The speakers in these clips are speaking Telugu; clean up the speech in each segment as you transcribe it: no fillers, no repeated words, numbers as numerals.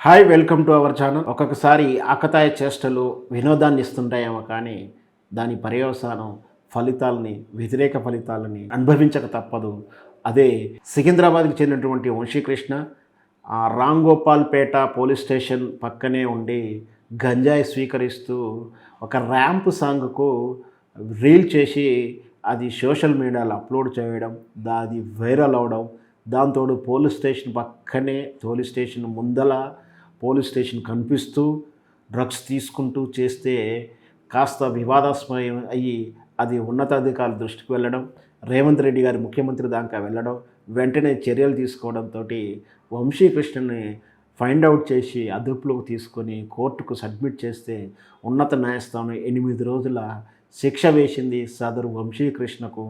Hi welcome to our channel. ఒక్కొక్కసారి ఆకతాయ చేష్టలు వినోదాన్ని ఇస్తుంటాయేమో కానీ దాని పర్యవసానం ఫలితాలని వ్యతిరేక ఫలితాలని అనుభవించక తప్పదు. అదే సికింద్రాబాద్కి చెందినటువంటి వంశీకృష్ణ రామ్ గోపాల్ పేట పోలీస్ స్టేషన్ పక్కనే ఉండి గంజాయి స్వీకరిస్తూ ఒక ర్యాంప్ సాంగ్కు రీల్ చేసి అది సోషల్ మీడియాలో అప్లోడ్ చేయడం, అది వైరల్ అవడం, దాంతోడు పోలీస్ స్టేషన్ పక్కనే పోలీస్ స్టేషన్ ముందల పోలీస్ స్టేషన్ కనిపిస్తూ డ్రగ్స్ తీసుకుంటూ చేస్తే కాస్త వివాదాస్పదం అయ్యి అది ఉన్నతాధికారుల దృష్టికి వెళ్ళడం, రేవంత్ రెడ్డి గారి ముఖ్యమంత్రి దాకా వెళ్ళడం, వెంటనే చర్యలు తీసుకోవడంతో వంశీకృష్ణని ఫైండ్ అవుట్ చేసి అదుపులోకి తీసుకొని కోర్టుకు సబ్మిట్ చేస్తే ఉన్నత న్యాయస్థానం 8 రోజుల శిక్ష వేసింది సదరు వంశీకృష్ణకు.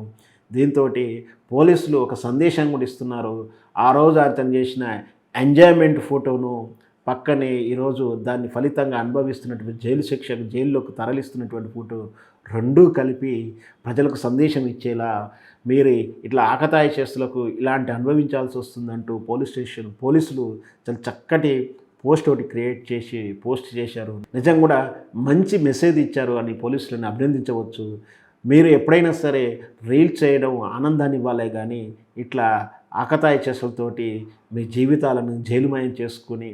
దీంతో పోలీసులు ఒక సందేశం కూడా ఇస్తున్నారు. ఆ రోజు అతను చేసిన ఎంజాయ్మెంట్ ఫోటోను పక్కనే ఈరోజు దాన్ని ఫలితంగా అనుభవిస్తున్నటువంటి జైలు శిక్షకు జైల్లోకి తరలిస్తున్నటువంటి ఫోటో రెండూ కలిపి ప్రజలకు సందేశం ఇచ్చేలా మీరు ఇట్లా ఆకతాయి చేస్తులకు ఇలాంటి అనుభవించాల్సి వస్తుందంటూ పోలీసులు చాలా చక్కటి పోస్ట్ ఒకటి క్రియేట్ చేసి పోస్ట్ చేశారు. నిజం కూడా మంచి మెసేజ్ ఇచ్చారు అని పోలీసులను అభినందించవచ్చు. మీరు ఎప్పుడైనా సరే రీల్ చేయడం ఆనందాన్ని ఇవ్వాలే కానీ ఇట్లా ఆకతాయి చేసలతోటి మీ జీవితాలను జైలుమయం చేసుకుని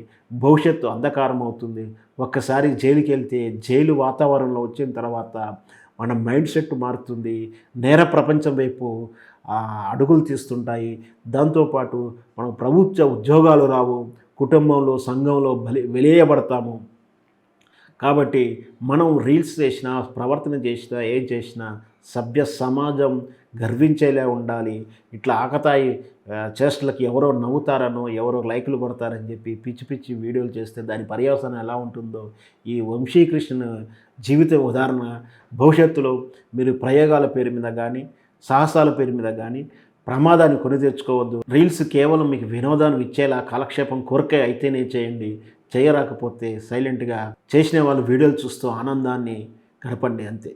భవిష్యత్తు అంధకారం అవుతుంది. ఒక్కసారి జైలుకి వెళ్తే జైలు వాతావరణంలో వచ్చిన తర్వాత మన మైండ్ సెట్ మారుతుంది. నేర ప్రపంచం వైపు అడుగులు తీస్తుంటాయి. దాంతోపాటు మనం ప్రభుత్వ ఉద్యోగాలు రావు, కుటుంబంలో సంఘంలో వెలియబడతాము. కాబట్టి మనం రీల్స్ చేసినా ప్రవర్తన చేసినా ఏం చేసినా సభ్య సమాజం గర్వించేలా ఉండాలి. ఇట్లా ఆకతాయి చేష్టలకి ఎవరో నవ్వుతారనో ఎవరో లైకులు కొడతారని చెప్పి పిచ్చి పిచ్చి వీడియోలు చేస్తే దాని పర్యవసానం ఎలా ఉంటుందో ఈ వంశీకృష్ణ జీవిత ఉదాహరణ. భవిష్యత్తులో మీరు ప్రయోగాల పేరు మీద కానీ సాహసాల పేరు మీద కానీ ప్రమాదాన్ని కొని తెచ్చుకోవద్దు. రీల్స్ కేవలం మీకు వినోదాన్ని ఇచ్చేలా కాలక్షేపం కోరిక అయితేనే చేయండి. చేయరాకపోతే సైలెంట్గా చేసిన వాళ్ళు వీడియోలు చూస్తూ ఆనందాన్ని గడపండి అంతే.